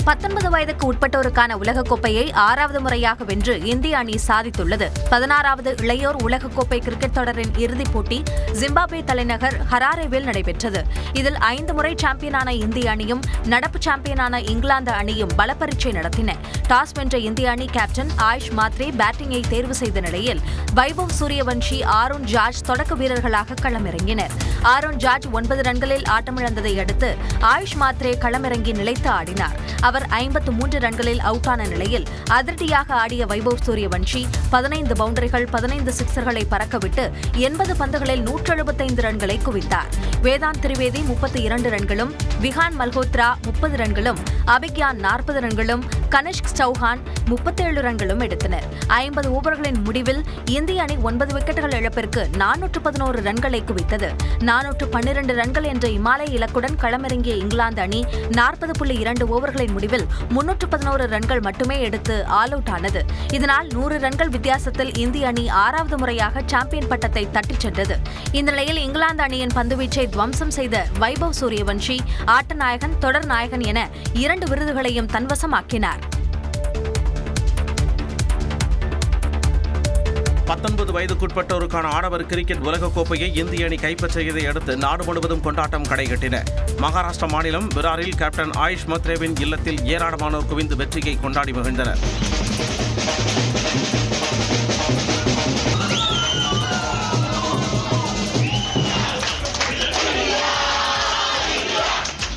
19 வயதுக்கு உட்பட்டோருக்கான உலகக்கோப்பையை 6வது முறையாக வென்று இந்திய அணி சாதித்துள்ளது. 16வது இளையோர் உலகக்கோப்பை கிரிக்கெட் தொடரின் இறுதிப் போட்டி ஜிம்பாப்வே தலைநகர் ஹராரேவில் நடைபெற்றது. இதில் 5 முறை சாம்பியனான இந்திய அணியும் நடப்பு சாம்பியனான இங்கிலாந்து அணியும் பலப்பரீட்சை நடத்தின. டாஸ் வென்ற இந்திய அணி கேப்டன் ஆயுஷ் மாத்ரே பேட்டிங்கை தேர்வு செய்த நிலையில் வைபவ் சூரியவன்ஷி, ஆரோன் ஜார்ஜ் தொடக்க வீரர்களாக களமிறங்கினர். ஆரோன் ஜார்ஜ் 9 ரன்களில் ஆட்டமிழந்ததை அடுத்து ஆயுஷ் மாத்ரே களமிறங்கி நிலைத்து ஆடினார். அவர் 53 ரன்களில் அவுட் ஆன நிலையில் அதிரடியாக ஆடிய வைபவ் சூரியவன்ஷி 15 பவுண்டரிகள், 15 சிக்சர்களை பறக்கவிட்டு 80 பந்துகளில் 175 ரன்களை குவித்தார். வேதாந்த் திரிவேதி 32 ரன்களும், விஹான் மல்ஹோத்ரா 30 ரன்களும், அபிக்யான் 40 ரன்களும், கனிஷ்க் சௌஹான் 37 ரன்களும் எடுத்தனர். 50 ஓவர்களின் முடிவில் இந்திய அணி 9 விக்கெட்டுகள் இழப்பிற்கு 411 ரன்களை குவித்தது. 412 ரன்கள் என்ற இமாலய இலக்குடன் களமிறங்கிய இங்கிலாந்து அணி 40.2 ஓவர்களின் முடிவில் 311 ரன்கள் மட்டுமே எடுத்து ஆல் அவுட் ஆனது. இதனால் 100 ரன்கள் வித்தியாசத்தில் இந்திய அணி 6வது முறையாக சாம்பியன் பட்டத்தை தட்டிச் சென்றது. இந்த நிலையில் இங்கிலாந்து அணியின் பந்துவீச்சை துவம்சம் செய்த வைபவ் சூரியவன்ஷி ஆட்ட நாயகன், தொடர் நாயகன் என 2 விருதுகளையும் தன்வசமாக்கினார். 19 வயதுக்குட்பட்டோருக்கான ஆடவர் கிரிக்கெட் உலகக்கோப்பையை இந்திய அணி கைப்பற்றியதை அடுத்து நாடு முழுவதும் கொண்டாட்டம் கடைகட்டின. மகாராஷ்டிரா மாநிலம் விராரில் கேப்டன் ஆயுஷ் மாத்ரேவின் இல்லத்தில் ஏராளமானோர் குவிந்து வெற்றியை கொண்டாடி மகிழ்ந்தனர்.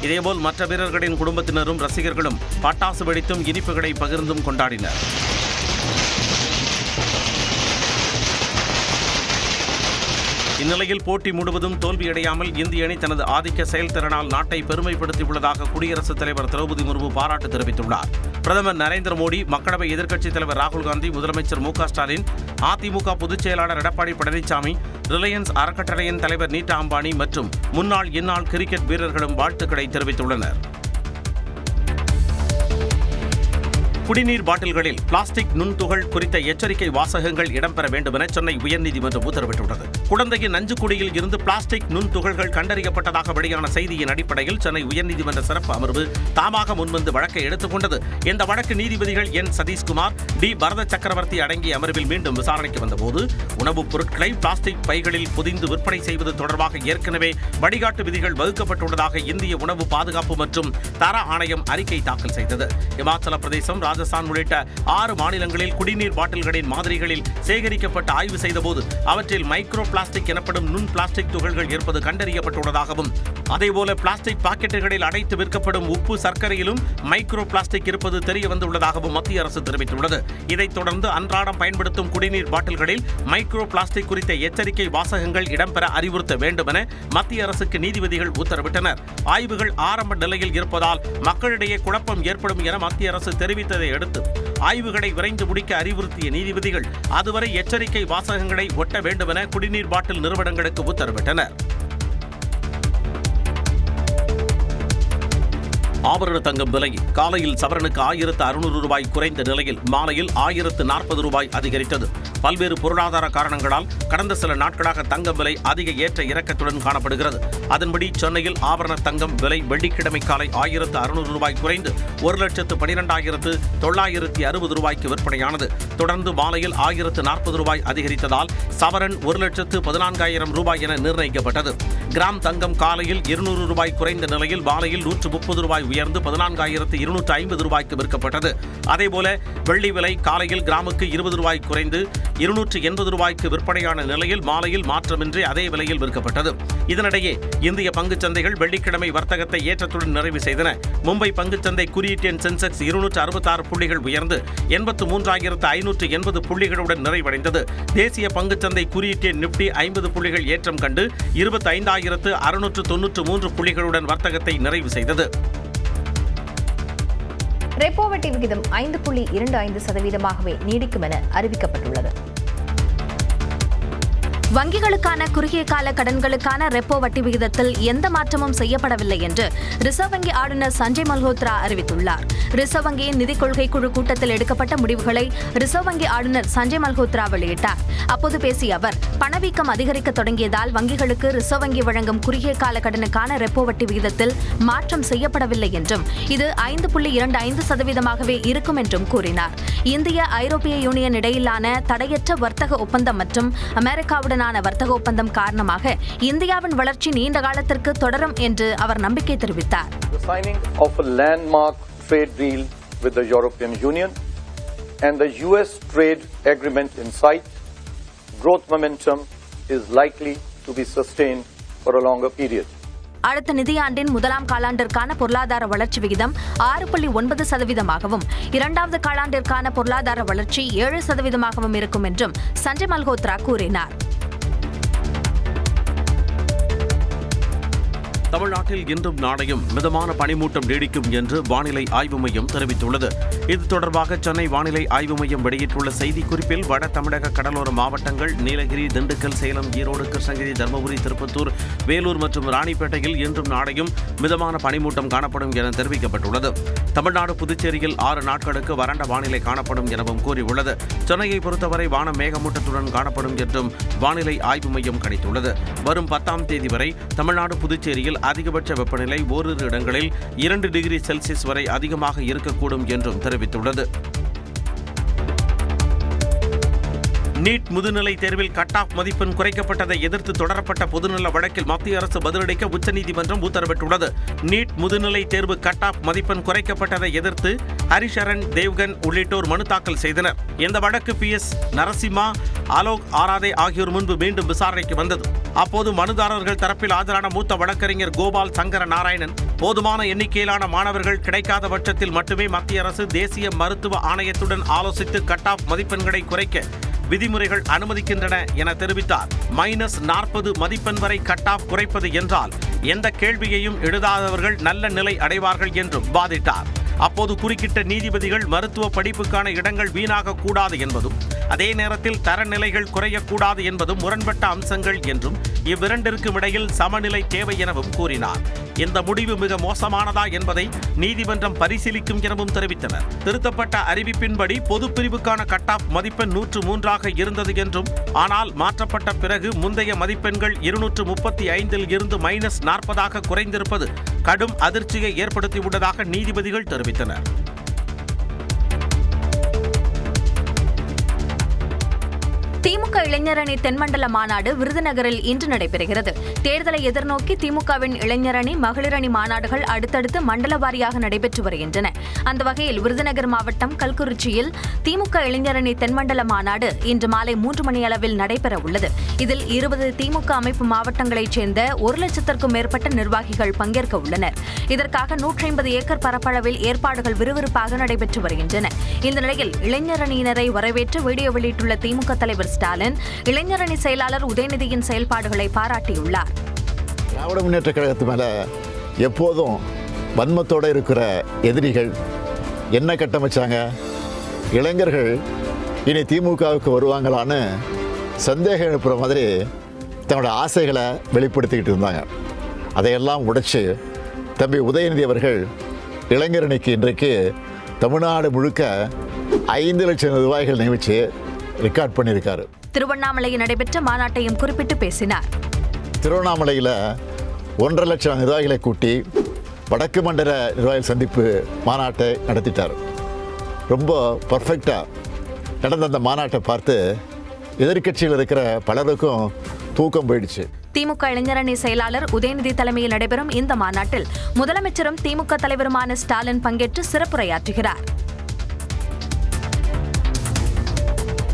இதேபோல் மற்ற வீரர்களின் குடும்பத்தினரும் ரசிகர்களும் பட்டாசு வெடித்தும் இனிப்புகளை பகிர்ந்தும் கொண்டாடினர். இந்நிலையில் போட்டி முழுவதும் தோல்வியடையாமல் இந்திய அணி தனது ஆதிக்க செயல்திறனால் நாட்டை பெருமைப்படுத்தியுள்ளதாக குடியரசுத் தலைவர் திரௌபதி முர்மு பாராட்டு தெரிவித்துள்ளார். பிரதமர் நரேந்திர மோடி, மக்களவை எதிர்க்கட்சித் தலைவர் ராகுல் காந்தி, முதலமைச்சர் மு.க. ஸ்டாலின், அதிமுக பொதுச் செயலாளர் எடப்பாடி பழனிசாமி, ரிலையன்ஸ் அறக்கட்டளையின் தலைவர் நீட்டா அம்பானி மற்றும் முன்னாள் இந்நாள் கிரிக்கெட் வீரர்களும் வாழ்த்துக்களை தெரிவித்துள்ளனர். குடிநீர் பாட்டில்களில் பிளாஸ்டிக் நுண்துகள் குறித்த எச்சரிக்கை வாசகங்கள் இடம்பெற வேண்டும் என சென்னை உயர்நீதிமன்றம் உத்தரவிட்டுள்ளது. குடந்தையின் நஞ்சுக்குடியில் இருந்து பிளாஸ்டிக் நுண்துகள்கள் கண்டறியப்பட்டதாக வெளியான செய்தியின் அடிப்படையில் சென்னை உயர்நீதிமன்ற சிறப்பு அமர்வு தாமாக முன்வந்து வழக்கை எடுத்துக் கொண்டது. இந்த வழக்கு நீதிபதிகள் என். சதீஷ்குமார், டி. பரத சக்கரவர்த்தி அடங்கிய அமர்வில் மீண்டும் விசாரணைக்கு வந்தபோது உணவுப் பொருட்களை பிளாஸ்டிக் பைகளில் பொதிந்து விற்பனை செய்வது தொடர்பாக ஏற்கனவே வழிகாட்டு விதிகள் வகுக்கப்பட்டுள்ளதாக இந்திய உணவு பாதுகாப்பு மற்றும் தர ஆணையம் அறிக்கை தாக்கல் செய்தது. இமாச்சல பிரதேசம், ராஜஸ்தான் உள்ளிட்ட 6 மாநிலங்களில் குடிநீர் பாட்டில்களின் மாதிரிகளில் சேகரிக்கப்பட்டு ஆய்வு செய்தபோது அவற்றில் மைக்ரோ பிளாஸ்டிக் எனப்படும் நுண் பிளாஸ்டிக் துகள்கள் இருப்பது கண்டறியப்பட்டுள்ளதாகவும், அதேபோல பிளாஸ்டிக் பாக்கெட்டுகளில் அடைத்து விற்கப்படும் உப்பு, சர்க்கரையிலும் மைக்ரோ பிளாஸ்டிக் இருப்பது தெரிய வந்துள்ளதாகவும் மத்திய அரசு தெரிவித்துள்ளது. இதைத் தொடர்ந்து அன்றாடம் பயன்படுத்தும் குடிநீர் பாட்டில்களில் மைக்ரோ பிளாஸ்டிக் குறித்த எச்சரிக்கை வாசகங்கள் இடம்பெற அறிவுறுத்த வேண்டும் என மத்திய அரசுக்கு நீதிபதிகள் உத்தரவிட்டனர். ஆய்வுகள் ஆரம்ப நிலையில் இருப்பதால் மக்களிடையே குழப்பம் ஏற்படும் என மத்திய அரசு தெரிவித்ததை அடுத்து ஆய்வுகளை விரைந்து முடிக்க அறிவுறுத்திய நீதிபதிகள் அதுவரை எச்சரிக்கை வாசகங்களை ஒட்ட வேண்டும் என குடிநீர் பாட்டில் நிறுவனங்களுக்கு உத்தரவிட்டனர். ஆபரண தங்கம் விலை காலையில் சவரனுக்கு 1600 ரூபாய் குறைந்த நிலையில் மாலையில் 1040 ரூபாய் அதிகரித்தது. பல்வேறு பொருளாதார காரணங்களால் கடந்த சில நாட்களாக தங்கம் விலை அதிக ஏற்ற இறக்கத்துடன் காணப்படுகிறது. அதன்படி சென்னையில் ஆபரண தங்கம் விலை வெள்ளிக்கிழமை காலை 1600 ரூபாய் குறைந்து 1,12,960 ரூபாய்க்கு விற்பனையானது. தொடர்ந்து மாலையில் 1040 ரூபாய் அதிகரித்ததால் சவரன் 1,14,000 ரூபாய் என நிர்ணயிக்கப்பட்டது. கிராம் தங்கம் காலையில் 200 ரூபாய் குறைந்த நிலையில் மாலையில் 130 ரூபாய் உயர்ந்து 14,250 ரூபாய்க்கு விற்கப்பட்டது. அதேபோல வெள்ளி விலை காலையில் கிராமுக்கு 20 ரூபாய் குறைந்து 280 ரூபாய்க்கு விற்பனையான நிலையில் மாலையில் மாற்றமின்றி அதே விலையில் விற்கப்பட்டது. இதனிடையே இந்திய பங்குச் சந்தைகள் வெள்ளிக்கிழமை வர்த்தகத்தை ஏற்றத்துடன் நிறைவு செய்தன. மும்பை பங்குச்சந்தை குறியீட்டெண் சென்செக்ஸ் 266 புள்ளிகள் உயர்ந்து 83,580 புள்ளிகளுடன் நிறைவடைந்தது. தேசிய பங்குச்சந்தை குறியீட்டெண் நிப்டி 50 புள்ளிகள் ஏற்றம் கண்டு 25,693 புள்ளிகளுடன் வர்த்தகத்தை நிறைவு செய்தது. ரெப்போ வட்டி விகிதம் 5.25% நீடிக்கும் என அறிவிக்கப்பட்டுள்ளது. வங்கிகளுக்கான குறுகிய கால கடன்களுக்கான ரெப்போ வட்டி விகிதத்தில் எந்த மாற்றமும் செய்யப்படவில்லை என்று ரிசர்வ் வங்கி ஆளுநர் சஞ்சய் மல்ஹோத்ரா அறிவித்துள்ளார். ரிசர்வ் வங்கியின் நிதிக் கொள்கை குழு கூட்டத்தில் எடுக்கப்பட்ட முடிவுகளை ரிசர்வ் வங்கி ஆளுநர் சஞ்சய் மல்ஹோத்ரா வெளியிட்டார். அப்போது பேசிய அவர், பணவீக்கம் அதிகரிக்க தொடங்கியதால் வங்கிகளுக்கு ரிசர்வ் வங்கி வழங்கும் குறுகிய கால கடனுக்கான ரெப்போ வட்டி விகிதத்தில் மாற்றம் செய்யப்படவில்லை என்றும் இது 5.25% இருக்கும் என்றும் கூறினார். இந்திய ஐரோப்பிய யூனியன் இடையிலான தடையற்ற வர்த்தக ஒப்பந்தம் மற்றும் அமெரிக்காவுடனான வர்த்தக ஒப்பந்தம் காரணமாக இந்தியாவின் வளர்ச்சி நீண்ட காலத்திற்கு தொடரும் என்று அவர் நம்பிக்கை தெரிவித்தார். The signing of a landmark trade deal with the European Union and the US trade agreement in sight, growth momentum is likely to be sustained for a longer period. அடுத்த நிதியாண்டின் முதலாம் காலாண்டிற்கான பொருளாதார வளர்ச்சி விகிதம் 6.9%, இரண்டாவது காலாண்டிற்கான பொருளாதார வளர்ச்சி 7% இருக்கும் என்றும் சஞ்சய் மல்ஹோத்ரா கூறினார். தமிழ்நாட்டில் இன்றும் நாளையும் மிதமான பனிமூட்டம் நீடிக்கும் என்று வானிலை ஆய்வு மையம் தெரிவித்துள்ளது. இது தொடர்பாக சென்னை வானிலை ஆய்வு மையம் வெளியிட்டுள்ள செய்திக்குறிப்பில் வட தமிழக கடலோர மாவட்டங்கள் நீலகிரி, திண்டுக்கல், சேலம், ஈரோடு, கிருஷ்ணகிரி, தருமபுரி, திருப்பத்தூர், வேலூர் மற்றும் ராணிப்பேட்டையில் இன்றும் நாளையும் மிதமான பனிமூட்டம் காணப்படும் என தெரிவிக்கப்பட்டுள்ளது. தமிழ்நாடு, புதுச்சேரியில் 6 நாட்களுக்கு வறண்ட வானிலை காணப்படும் எனவும் கூறியுள்ளது. சென்னையை பொறுத்தவரை வானம் மேகமூட்டத்துடன் காணப்படும் என்றும் வானிலை ஆய்வு மையம் கணித்துள்ளது. வரும் 10ஆம் தேதி வரை தமிழ்நாடு, புதுச்சேரியில் அதிகபட்ச வெப்பநிலை ஓரிரு இடங்களில் 2 டிகிரி செல்சியஸ் வரை அதிகமாக இருக்கக்கூடும் என்றும் தெரிவித்துள்ளது. நீட் முதுநிலை தேர்வில் கட் ஆஃப் மதிப்பெண் குறைக்கப்பட்டதை எதிர்த்து தொடரப்பட்ட பொதுநல வழக்கில் மத்திய அரசு பதிலளிக்க உச்சநீதிமன்றம் உத்தரவிட்டுள்ளது. நீட் முதுநிலை தேர்வு கட் ஆஃப் மதிப்பெண் குறைக்கப்பட்டதை எதிர்த்து ஹரிஷரன், தேவ்கன் உள்ளிட்டோர் மனு தாக்கல் செய்தனர். இந்த வழக்கு PS நரசிம்மா, ஆலோக் ஆராதே ஆகியோர் முன்பு மீண்டும் விசாரணைக்கு வந்தது. அப்போது மனுதாரர்கள் தரப்பில் ஆஜரான மூத்த வழக்கறிஞர் கோபால் சங்கர நாராயணன், போதுமான எண்ணிக்கையிலான மாணவர்கள் கிடைக்காத பட்சத்தில் மட்டுமே மத்திய அரசு தேசிய மருத்துவ ஆணையத்துடன் ஆலோசித்து கட் ஆஃப் மதிப்பெண்களை குறைக்க விதிமுறைகள் அனுமதிக்கின்றன என தெரிவித்தார். -40 மதிப்பெண் வரை கட் ஆஃப் குறைப்பது என்றால் எந்த கேள்வியையும் எழுதாதவர்கள் நல்ல நிலை அடைவார்கள் என்றும் வாதிட்டார். அப்போது குறுக்கிட்ட நீதிபதிகள் மருத்துவ படிப்புக்கான இடங்கள் வீணாக கூடாது என்பதும் அதே நேரத்தில் தரநிலைகள் குறையக்கூடாது என்பதும் முரண்பட்ட அம்சங்கள் என்றும் இவ்விரண்டிற்கும் இடையில் சமநிலை தேவை எனவும் கூறினார். இந்த முடிவு மிக மோசமானதா என்பதை நீதிமன்றம் பரிசீலிக்கும் எனவும் தெரிவித்தனர். திருத்தப்பட்ட அறிவிப்பின்படி பொது பிரிவுக்கான கட் ஆஃப் மதிப்பெண் 103ஆக இருந்தது என்றும், ஆனால் மாற்றப்பட்ட பிறகு முந்தைய மதிப்பெண்கள் 235இல் இருந்து -40ஆக குறைந்திருப்பது கடும் அதிர்ச்சியை ஏற்படுத்தியுள்ளதாக நீதிபதிகள் தெரிவித்தனர். திமுக இளைஞரணி தென்மண்டல மாநாடு விருதுநகரில் இன்று நடைபெறுகிறது. தேர்தலை எதிர்நோக்கி திமுகவின் இளைஞரணி, மகளிரணி மாநாடுகள் அடுத்தடுத்து மண்டல வாரியாக நடைபெற்று வருகின்றன. அந்த வகையில் விருதுநகர் மாவட்டம் கல்குறிச்சியில் திமுக இளைஞரணி தென்மண்டல மாநாடு இன்று மாலை 3 மணி அளவில் நடைபெற உள்ளது. இதில் 20 திமுக அமைப்பு மாவட்டங்களைச் சேர்ந்த 1 லட்சத்திற்கும் மேற்பட்ட நிர்வாகிகள் பங்கேற்க உள்ளனர். இதற்காக 150 ஏக்கர் பரப்பளவில் ஏற்பாடுகள் விறுவிறுப்பாக நடைபெற்று வருகின்றன. இந்த நிலையில் இளைஞரணியினரை வரவேற்று வீடியோ வெளியிட்டுள்ள திமுக தலைவர் ஸ்டாலின், இளைஞரணி செயலாளர் உதயநிதியின் செயல்பாடுகளை பாராட்டியுள்ளார். திராவிட முன்னேற்ற கழகத்து மேல எப்போதும் வன்மத்தோடு இருக்கிற எதிரிகள் என்ன கட்டமைச்சாங்க? இளைஞர்கள் இனி திமுகவுக்கு வருவாங்களான்னு சந்தேகம் எழுப்புற மாதிரி தன்னோட ஆசைகளை வெளிப்படுத்திக்கிட்டு இருந்தாங்க. அதையெல்லாம் உடைச்சு தம்பி உதயநிதி அவர்கள் இளைஞரணிக்கு இன்றைக்கு தமிழ்நாடு முழுக்க 5 லட்சம் நிர்வாகிகள் நியமித்து ரெக்கார்ட் பண்ணியிருக்காரு. திருவண்ணாமலையில் நடைபெற்ற மாநாட்டையும் குறிப்பிட்டு பேசினார். திருவண்ணாமலையில் 1.5 லட்சம் நிர்வாகிகளை கூட்டி வடக்கு மண்டல நிர்வாகிகள் சந்திப்பு மாநாட்டை நடத்திட்டார். ரொம்ப பர்ஃபெக்டாக நடந்த அந்த மாநாட்டை பார்த்து எதிர்க்கட்சியில் இருக்கிற பலருக்கும் தூக்கம் போயிடுச்சு. திமுக இளைஞரணி செயலாளர் உதயநிதி தலைமையில் நடைபெறும் இந்த மாநாட்டில் முதலமைச்சரும் திமுக தலைவருமான ஸ்டாலின் பங்கேற்று சிறப்புரையாற்றுகிறார்.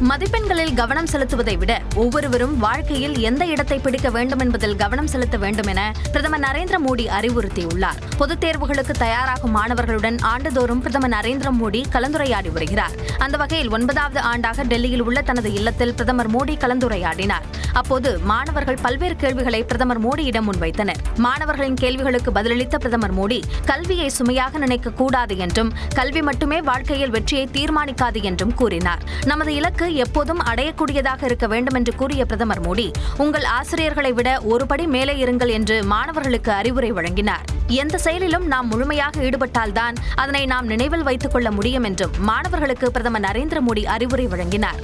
மதிப்பெண்களில் கவனம் செலுத்துவதை விட ஒவ்வொருவரும் வாழ்க்கையில் எந்த இடத்தை பிடிக்க வேண்டும் என்பதில் கவனம் செலுத்த வேண்டும் என பிரதமர் நரேந்திர மோடி அறிவுறுத்தியுள்ளார். பொதுத் தேர்வுகளுக்கு தயாராகும் மாணவர்களுடன் ஆண்டுதோறும் பிரதமர் நரேந்திர மோடி கலந்துரையாடி வருகிறார். அந்த வகையில் 9வது ஆண்டாக டெல்லியில் உள்ள தனது இல்லத்தில் பிரதமர் மோடி கலந்துரையாடினார். அப்போது மாணவர்கள் பல்வேறு கேள்விகளை பிரதமர் மோடியிடம் முன்வைத்தனர். மாணவர்களின் கேள்விகளுக்கு பதிலளித்த பிரதமர் மோடி, கல்வியை சுமையாக நினைக்க கூடாது என்றும், கல்வி மட்டுமே வாழ்க்கையில் வெற்றியை தீர்மானிக்காது என்றும் கூறினார். நமது இலக்கு எப்போதும் அடையக்கூடியதாக இருக்க வேண்டும் என்று கூறிய பிரதமர் மோடி, உங்கள் ஆசிரியர்களை விட ஒருபடி மேலே இருங்கள் என்று மாணவர்களுக்கு அறிவுரை வழங்கினார். எந்த செயலிலும் நாம் முழுமையாக ஈடுபட்டால்தான் அதனை நாம் நினைவில் வைத்துக் கொள்ள முடியும் என்றும் மாணவர்களுக்கு பிரதமர் நரேந்திர மோடி அறிவுரை வழங்கினார்.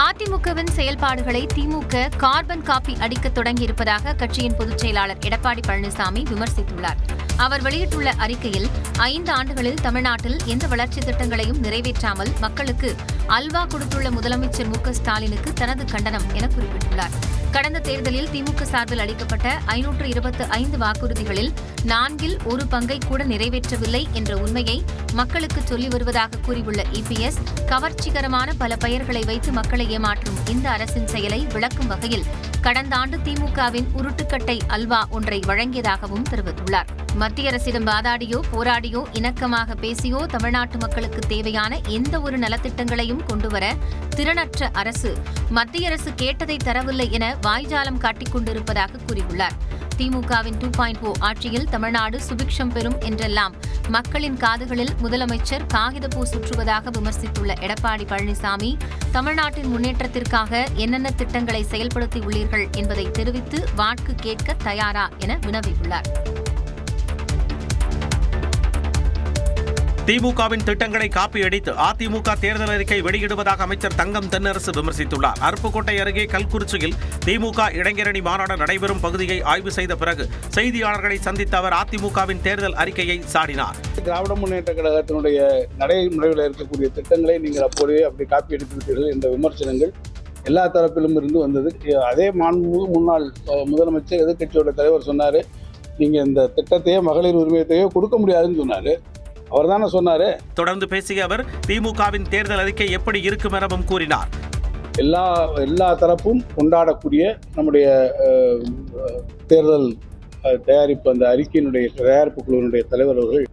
அதிமுகவின் செயல்பாடுகளை திமுக கார்பன் காப்பி அடிக்க தொடங்கியிருப்பதாக கட்சியின் பொதுச் செயலாளர் எடப்பாடி பழனிசாமி விமர்சித்துள்ளார். அவர் வெளியிட்டுள்ள அறிக்கையில் 5 ஆண்டுகளில் தமிழ்நாட்டில் எந்த வளர்ச்சி திட்டங்களையும் நிறைவேற்றாமல் மக்களுக்கு அல்வா கொடுத்துள்ள முதலமைச்சர் மு க ஸ்டாலினுக்கு தனது கண்டனம் என குறிப்பிட்டுள்ளார். கடந்த தேர்தலில் திமுக சார்பில் அளிக்கப்பட்ட 525 வாக்குறுதிகளில் 4 1 பங்கை கூட நிறைவேற்றவில்லை என்ற உண்மையை மக்களுக்கு சொல்லி வருவதாக கூறியுள்ள இபிஎஸ், கவர்ச்சிகரமான பல பெயர்களை வைத்து மக்களை ஏமாற்றும் இந்த அரசின் செயலை விளக்கும் வகையில் கடந்த ஆண்டு திமுகவின் உருட்டுக்கட்டை அல்வா ஒன்றை வழங்கியதாகவும் தெரிவித்துள்ளார். மத்திய அரசிடம் வாதாடியோ போராடியோ இணக்கமாக பேசியோ தமிழ்நாட்டு மக்களுக்கு தேவையான எந்த ஒரு நலத்திட்டங்களையும் கொண்டுவர திறனற்ற அரசு மத்திய அரசு கேட்டதை தரவில்லை என வாய்ஜாலம் காட்டிக் கொண்டிருப்பதாக கூறியுள்ளார். திமுகவின் 2.0 ஆட்சியில் தமிழ்நாடு சுபிக்ஷம் பெறும் என்றெல்லாம் மக்களின் காதுகளில் முதலமைச்சர் காகிதப்பூ சுற்றுவதாக விமர்சித்துள்ள எடப்பாடி பழனிசாமி, தமிழ்நாட்டின் முன்னேற்றத்திற்காக என்னென்ன திட்டங்களை செயல்படுத்தியுள்ளீர்கள் என்பதை தெரிவித்து வாக்கு கேட்க தயாரா என வினவியுள்ளார். திமுகவின் திட்டங்களை காப்பியடித்து அதிமுக தேர்தல் அறிக்கை வெளியிடுவதாக அமைச்சர் தங்கம் தென்னரசு விமர்சித்துள்ளார். அருப்புக்கோட்டை அருகே கல்குறிச்சியில் திமுக இளைஞரணி மாநாடு நடைபெறும் பகுதியை ஆய்வு செய்த பிறகு செய்தியாளர்களை சந்தித்த அவர் அதிமுகவின் தேர்தல் அறிக்கையை சாடினார். திராவிட முன்னேற்ற கழகத்தினுடைய நடைமுறையில் இருக்கக்கூடிய திட்டங்களை நீங்கள் அப்போதே அப்படி காப்பி எடுத்துவிட்டீர்கள் என்ற விமர்சனங்கள் எல்லா தரப்பிலும் இருந்து வந்தது. அதே மாண்பு முன்னாள் முதலமைச்சர் எதிர்க்கட்சியோட தலைவர் சொன்னார், நீங்கள் இந்த திட்டத்தையோ மகளிர் உரிமையத்தையோ கொடுக்க முடியாதுன்னு சொன்னார். அவர் தானே சொன்னாரு. தொடர்ந்து பேசிய அவர் திமுகவின் தேர்தல் அறிக்கை எப்படி இருக்கும் எனவும் கூறினார். எல்லா தரப்பும் கொண்டாடக்கூடிய நம்முடைய தேர்தல் தயாரிப்பு அந்த அறிக்கையினுடைய தயாரிப்பு குழுவினுடைய தலைவர் அவர்கள்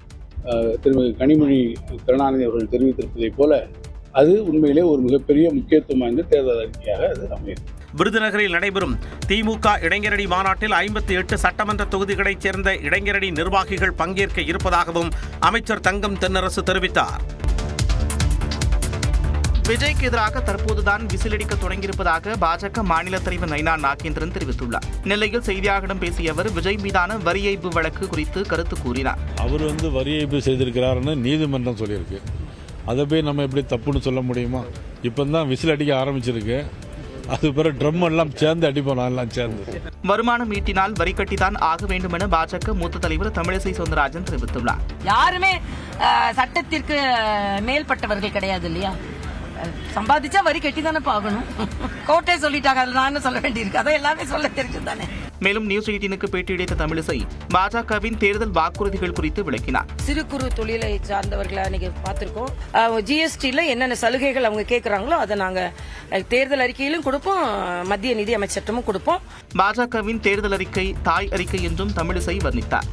திருமதி கனிமொழி கருணாநிதி அவர்கள் தெரிவித்திருப்பதைப் போல அது உண்மையிலே ஒரு மிகப்பெரிய முக்கியத்துவம் வாய்ந்த தேர்தல் அறிக்கையாக அது அமையும். விருதுநகரில் நடைபெறும் திமுக இளைஞரணி மாநாட்டில் 58 சட்டமன்ற தொகுதிகளைச் சேர்ந்த இளைஞரணி நிர்வாகிகள் பங்கேற்க இருப்பதாகவும் அமைச்சர் தங்கம் தென்னரசு தெரிவித்தார். விஜய்க்கு எதிராக தற்போதுதான் விசிலடிக்க தொடங்கியிருப்பதாக பாஜக மாநில தலைவர் நயினா நாகேந்திரன் தெரிவித்துள்ளார். நெல்லையில் செய்தியாளர்களிடம் பேசிய அவர் விஜய் மீதான வரி ஏய்ப்பு வழக்கு குறித்து கருத்து கூறினார். அவர் வரி ஏய்ப்பு செய்திருக்கிறாருன்னு நீதிமன்றம் சொல்லியிருக்கு. அதை போய் நம்ம எப்படி தப்புன்னு சொல்ல முடியுமா? இப்போ தான் விசில் அடிக்க ஆரம்பிச்சிருக்கு. அது பிறகு ட்ரம் எல்லாம் சேர்ந்து அடிப்போம். எல்லாம் சேர்ந்து வருமானம் ஈட்டினால் வரி கட்டித்தான் ஆக வேண்டும் என பாஜக மூத்த தலைவர் தமிழிசை சவுந்தரராஜன் தெரிவித்துள்ளார். யாருமே சட்டத்திற்கு மேல்பட்டவர்கள் கிடையாது இல்லையா? சம்பாதிச்சா வரி கட்டி தானே பாக்கணும். கோர்ட்டே சொல்லிட்டாங்க, அதில் நான் சொல்ல வேண்டியிருக்கு. அதை எல்லாமே சொல்ல தெரிஞ்சு தானே. மேலும் நியூஸ் 18க்கு பேட்டியளித்த தமிழிசை பாஜகவின் தேர்தல் வாக்குறுதிகள் குறித்து விளக்கினார். சிறு குறு தொழிலை சார்ந்தவர்களை அன்னைக்கு பார்த்திருக்கோம். ஜிஎஸ்டியில் என்னென்ன சலுகைகள் அவங்க கேட்கறாங்களோ அதை நாங்க தேர்தல் அறிக்கையிலும் கொடுப்போம், மத்திய நிதி அமைச்சர்டமும் கொடுப்போம். பாஜகவின் தேர்தல் அறிக்கை தாய் அறிக்கை என்றும் தமிழிசை வர்ணித்தார்.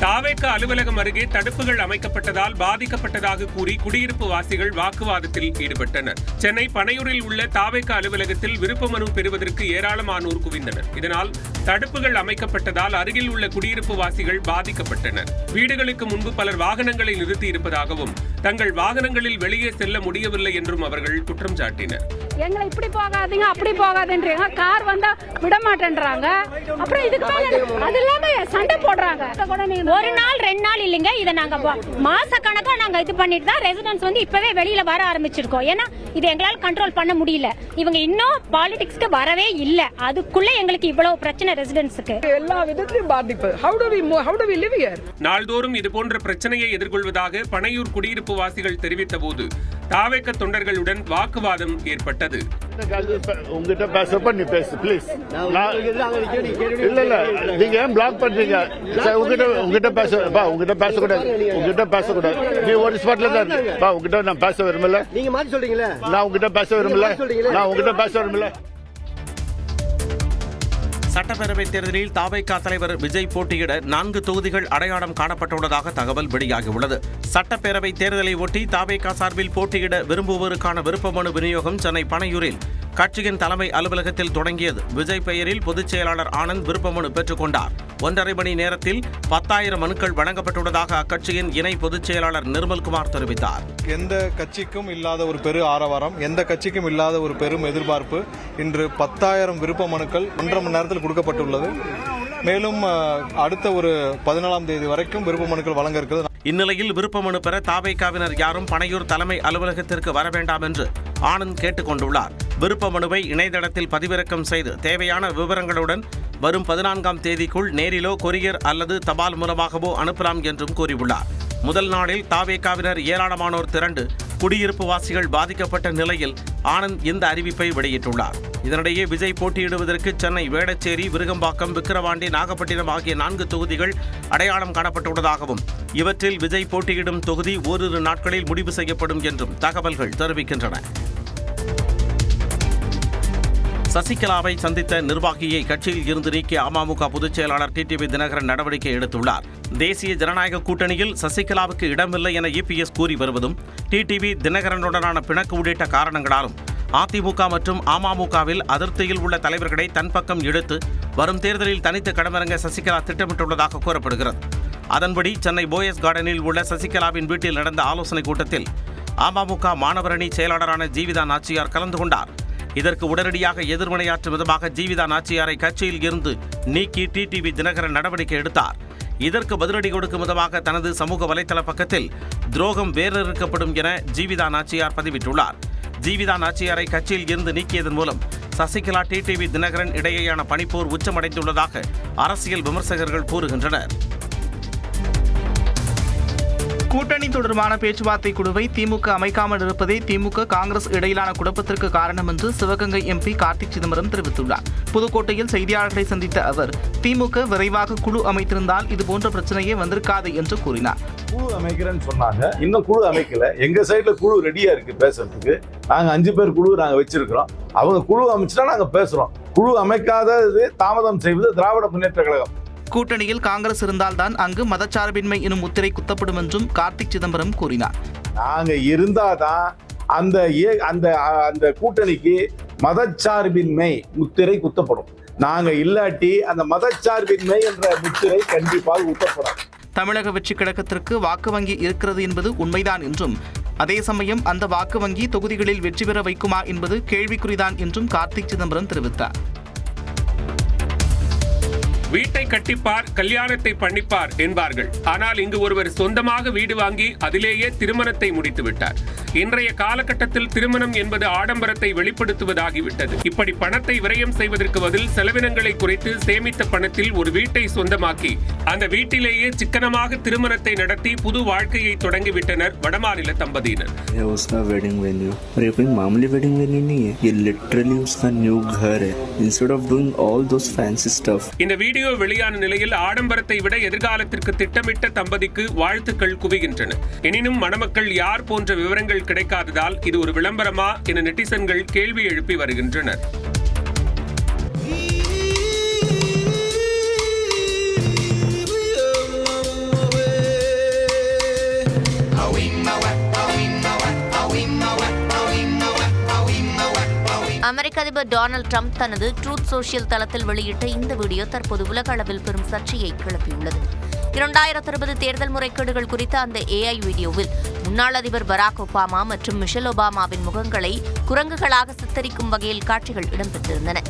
தாவேக அலுவலகம் அருகே தடுப்புகள் அமைக்கப்பட்டதால் பாதிக்கப்பட்டதாக கூறி குடியிருப்பு வாசிகள் வாக்குவாதத்தில் ஈடுபட்டனர். சென்னை பனையூரில் உள்ள தாவேக அலுவலகத்தில் விருப்ப மனு பெறுவதற்கு ஏராளமானோர் குவிந்தனர். இதனால் தடுப்புகள் அமைக்கப்பட்டதால் அருகில் உள்ள குடியிருப்பு வாசிகள் பாதிக்கப்பட்டனர். வீடுகளுக்கு முன்பு பலர் வாகனங்களை நிறுத்தியிருப்பதாகவும் தங்கள் வாகனங்களில் வெளியே செல்ல முடியவில்லை என்றும் அவர்கள் குற்றம் சாட்டினர். எங்களை இப்படி போகாதீங்க அப்படி போகாதுன்றீங்க, கார் வந்தா விட மாட்டேன்றாங்க. அப்புறம் இதுக்கு அது இல்லாம சண்டை போடுறாங்க. ஒரு நாள் 2 நாள் இல்லைங்க, இதை நாங்க மாச கணக்கா நாங்க இது பண்ணிட்டு தான் ரெசிடென்ட்ஸ் இப்பவே வெளியில வர ஆரம்பிச்சிருக்கோம். ஏன்னா இது எங்களால் கண்ட்ரோல் பண்ண முடியல. இவங்க இன்னும் பாலிடிக்ஸ்க்கு வரவே இல்ல, அதுக்குள்ள எங்களுக்கு இவ்வளவு பிரச்சனை ரெசிடென்ட்ஸ்க்கு. எல்லா விதத்திலும் பாதிப்பு. How do we live here? நாள்தோறும் இதுபோன்ற பிரச்சனையை எதிர்கொள்வதாக பனையூர் குடியிருப்பு வாசிகள் தெரிவித்த போது தாவேக தொண்டர்களுடன் வாக்குவாதம் ஏற்பட்டது. உங்ககிட்ட பேசப்ப நீ பேசு ப்ளீஸ். இல்ல நீங்க ஏன் பிளாக் பண்றீங்க? உங்ககிட்ட பேசக்கூடாது. நீ ஒரு ஸ்பாட்ல தான் உங்ககிட்ட நான் பேச விரும்பல. நீங்க மாத்தி சொல்றீங்களா? நான் உங்ககிட்ட பேச விரும்பல. சட்டப்பேரவைத் தேர்தலில் தாவேகா தலைவர் விஜய் போட்டியிட 4 தொகுதிகள் அடையாளம் காணப்பட்டுள்ளதாக தகவல் வெளியாகியுள்ளது. சட்டப்பேரவைத் தேர்தலை ஒட்டி தாவேகா சார்பில் போட்டியிட விரும்புவோருக்கான விருப்ப மனு விநியோகம் சென்னை பனையூரில் கட்சியின் தலைமை அலுவலகத்தில் தொடங்கியது. விஜய் பெயரில் பொதுச் செயலாளர் ஆனந்த் விருப்ப மனு பெற்றுக் கொண்டார். 1.5 மணி நேரத்தில் 10,000 மனுக்கள் வழங்கப்பட்டுள்ளதாக அக்கட்சியின் இணை பொதுச் செயலாளர் நிர்மல்குமார் தெரிவித்தார். எந்த கட்சிக்கும் இல்லாத ஒரு பெரு ஆரவாரம், எந்த கட்சிக்கும் இல்லாத ஒரு பெரும் எதிர்பார்ப்பு. இன்று 10,000 விருப்ப மனுக்கள் 1.5 மணி நேரத்தில் கொடுக்கப்பட்டுள்ளது. மேலும் அடுத்த ஒரு 14ஆம் தேதி வரைக்கும் விருப்ப மனுக்கள் வழங்க இருக்கிறது. இந்நிலையில் விருப்ப மனு பெற தாவேகாவினர் யாரும் பனையூர் தலைமை அலுவலகத்திற்கு வர வேண்டாம் என்று ஆனந்த் கேட்டுக் கொண்டுள்ளார். விருப்ப மனுவை இணையதளத்தில் பதிவிறக்கம் செய்து தேவையான விவரங்களுடன் வரும் 14ஆம் தேதிக்குள் நேரிலோ கொரியர் அல்லது தபால் மூலமாகவோ அனுப்பலாம் என்றும் கூறியுள்ளார். முதல் நாளில் தாவேகாவினர் ஏராளமானோர் திரண்டு குடியிருப்பு வாசிகள் பாதிக்கப்பட்ட நிலையில் ஆனந்த் இந்த அறிவிப்பை வெளியிட்டுள்ளார். இதனிடையே விஜய் போட்டியிடுவதற்கு சென்னை, வேடச்சேரி, விருகம்பாக்கம், விக்கிரவாண்டி, நாகப்பட்டினம் ஆகிய 4 தொகுதிகள் அடையாளம் காணப்பட்டுள்ளதாகவும் இவற்றில் விஜய் போட்டியிடும் தொகுதி ஓரிரு நாட்களில் முடிவு செய்யப்படும் என்றும் தகவல்கள் தெரிவிக்கின்றன. சசிகலாவை சந்தித்த நிர்வாகியை கட்சியில் இருந்து நீக்கிய அமமுக பொதுச் செயலாளர் டிடிவி தினகரன் நடவடிக்கை எடுத்துள்ளார். தேசிய ஜனநாயக கூட்டணியில் சசிகலாவுக்கு இடமில்லை என இபிஎஸ் கூறி வருவதும், டிடிவி தினகரனுடனான பிணக்கு உள்ளிட்ட காரணங்களாலும் அதிமுக மற்றும் அமமுகவில் அதிருப்தியில் உள்ள தலைவர்களை தன் பக்கம் இழுத்து வரும் தேர்தலில் தனித்து களமிறங்க சசிகலா திட்டமிட்டுள்ளதாக கூறப்படுகிறது. அதன்படி சென்னை போயஸ் கார்டனில் உள்ள சசிகலாவின் வீட்டில் நடந்த ஆலோசனைக் கூட்டத்தில் அமமுக மாணவரணி செயலாளரான ஜீவிதா நாச்சியார் கலந்து கொண்டார். இதற்கு உடனடியாக எதிர்வினையாற்றும் விதமாக ஜீவிதா நாச்சியாரை கட்சியில் இருந்து நீக்கி டிடிவி தினகரன் நடவடிக்கை எடுத்தார். இதற்கு பதிலடி கொடுக்கும் விதமாக தனது சமூக வலைதள பக்கத்தில் துரோகம் வேறறுக்கப்படும் என ஜீவிதா நாச்சியார் பதிவிட்டுள்ளார். ஜீவிதா நாச்சியாரை கட்சியில் இருந்து நீக்கியதன் மூலம் சசிகலா, டிடிவி தினகரன் இடையேயான பனிப்போர் உச்சமடைந்துள்ளதாக அரசியல் விமர்சகர்கள் கூறுகின்றனர். கூட்டணி தொடர்பான பேச்சுவார்த்தை குழுவை திமுக அமைக்காமல் இருப்பதே திமுக, காங்கிரஸ் இடையிலான குழப்பத்திற்கு காரணம் என்று சிவகங்கை எம்பி கார்த்திக் சிதம்பரம் தெரிவித்துள்ளார். புதுக்கோட்டையில் செய்தியாளர்களை சந்தித்த அவர், திமுக விரைவாக குழு அமைத்திருந்தால் இதுபோன்ற பிரச்சனையே வந்திருக்காது என்று கூறினார். குழு அமைக்கிறேன்னு சொன்னாங்க, இன்னும் குழு அமைக்கல. எங்க சைட்ல குழு ரெடியா இருக்கு பேசுறதுக்கு. நாங்க 5 பேர் குழு நாங்க வச்சிருக்கிறோம். அவங்க குழு அமைச்சுட்டா நாங்க பேசுறோம். குழு அமைக்காதது தாமதம் செய்வது திராவிட முன்னேற்ற கழகம். கூட்டணியில் காங்கிரஸ் இருந்தால்தான் அங்கு மதச்சார்பின்மை எனும் முத்திரை குத்தப்படும் என்றும் கார்த்திக் சிதம்பரம் கூறினார். நாங்க இருந்தாதான் அந்த கூட்டணிக்கு மதச்சார்பின்மை முத்திரை குத்தப்படும். நாங்க இல்லாட்டி அந்த மதச்சார்பின்மை என்ற முத்திரை கண்டிப்பாக குத்தப்படும். தமிழக வெற்றி கழகத்திற்கு வாக்கு வங்கி இருக்கிறது என்பது உண்மைதான் என்றும், அதே சமயம் அந்த வாக்கு வங்கி தொகுதிகளில் வெற்றி பெற வைக்குமா என்பது கேள்விக்குறிதான் என்றும் கார்த்திக் சிதம்பரம் தெரிவித்தார். வீட்டை கட்டிப்பார், கல்யாணத்தை பண்ணிப்பார் என்பார்கள். ஆனால் இங்கு ஒருவர் சொந்தமாக வீடு வாங்கி அதிலேயே திருமணத்தை முடித்து விட்டார். இன்றைய காலகட்டத்தில் திருமணம் என்பது ஆடம்பரத்தை வெளிப்படுத்துவதாகிவிட்டது. இப்படி பணத்தை விரயம் செய்வதற்கு பதில் செலவினங்களை குறைத்து சேமித்த பணத்தில் ஒரு வீட்டை சொந்தமாக்கி அந்த வீட்டிலேயே சிக்கனமாக திருமணத்தை நடத்தி புது வாழ்க்கையை தொடங்கிவிட்டனர் வடமாநில தம்பதியினர். இந்த வீடியோ வெளியான நிலையில் ஆடம்பரத்தை விட எதிர்காலத்திற்கு திட்டமிட்ட தம்பதிக்கு வாழ்த்துக்கள் குவிகின்றன. எனினும் மணமக்கள் யார் போன்ற விவரங்கள் கிடைக்காததால் இது ஒரு விளம்பரமா என நெட்டிசன்கள் கேள்வி எழுப்பி வருகின்றனர். அமெரிக்க அதிபர் டொனால்டு ட்ரம்ப் தனது ட்ரூத் சோஷியல் தளத்தில் வெளியிட்ட இந்த வீடியோ தற்போது உலக அளவில் பெரும் சர்ச்சையை கிளப்பியுள்ளது. 2020 தேர்தல் முறைகேடுகள் குறித்த அந்த AI வீடியோவில் முன்னாள் அதிபர் பராக் ஒபாமா மற்றும் மிஷேல் ஒபாமாவின் முகங்களை குரங்குகளாக சித்தரிக்கும் வகையில் காட்சிகள் இடம்பெற்றிருந்தன.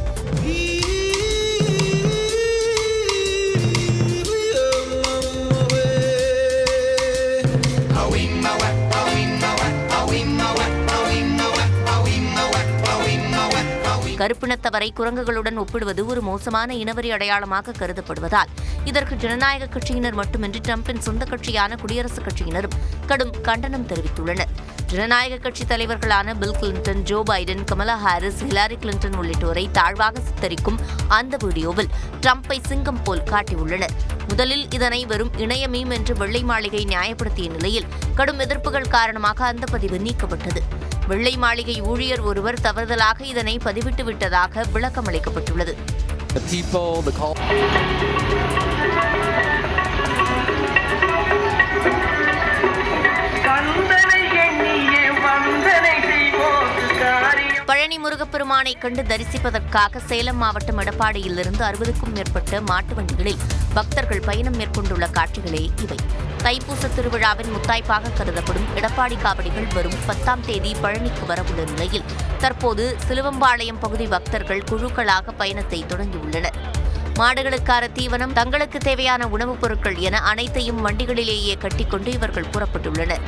கருப்பினத்தவரை குரங்குகளுடன் ஒப்பிடுவது ஒரு மோசமான இனவெறி அடையாளமாக கருதப்படுவதால் இதற்கு ஜனநாயக கட்சியினர் மட்டுமின்றி ட்ரம்பின் சொந்த கட்சியான குடியரசுக் கட்சியினரும் கடும் கண்டனம் தெரிவித்துள்ளனர். ஜனநாயக கட்சி தலைவர்களான Bill Clinton, Joe Biden, Kamala Harris, Hillary Clinton உள்ளிட்டோரை தாழ்வாக சித்தரிக்கும் அந்த வீடியோவில் ட்ரம்பை சிங்கம் போல் காட்டியுள்ளனர். முதலில் இதனை வெறும் இணைய மீம் என்று வெள்ளை மாளிகை நியாயப்படுத்திய நிலையில் கடும் எதிர்ப்புகள் காரணமாக அந்த பதிவு நீக்கப்பட்டது. வெள்ளை மாளிகை ஊழியர் ஒருவர் தவறுதலாக இதனை பதிவிட்டு விட்டதாக விளக்கம் அளிக்கப்பட்டுள்ளது. வந்தனை எண்ணியே வந்தனை செய்வோம் காரியம் பழனி முருகப்பெருமானை கண்டு தரிசிப்பதற்காக சேலம் மாவட்டம் எடப்பாடியிலிருந்து 60க்கும் மேற்பட்ட மாட்டு வண்டிகளில் பக்தர்கள் பயணம் மேற்கொண்டுள்ள காட்சிகளே இவை. தைப்பூச திருவிழாவின் முத்தாய்ப்பாக கருதப்படும் எடப்பாடி காவடிகள் வரும் 10ஆம் தேதி பழனிக்கு வரவுள்ள நிலையில் தற்போது சிலுவம்பாளையம் பகுதி பக்தர்கள் குழுக்களாக பயணத்தை தொடங்கியுள்ளனர். மாடுகளுக்கான தீவனம், தங்களுக்கு தேவையான உணவுப் பொருட்கள் என அனைத்தையும் வண்டிகளிலேயே கட்டிக்கொண்டு இவர்கள் புறப்பட்டுள்ளனர்.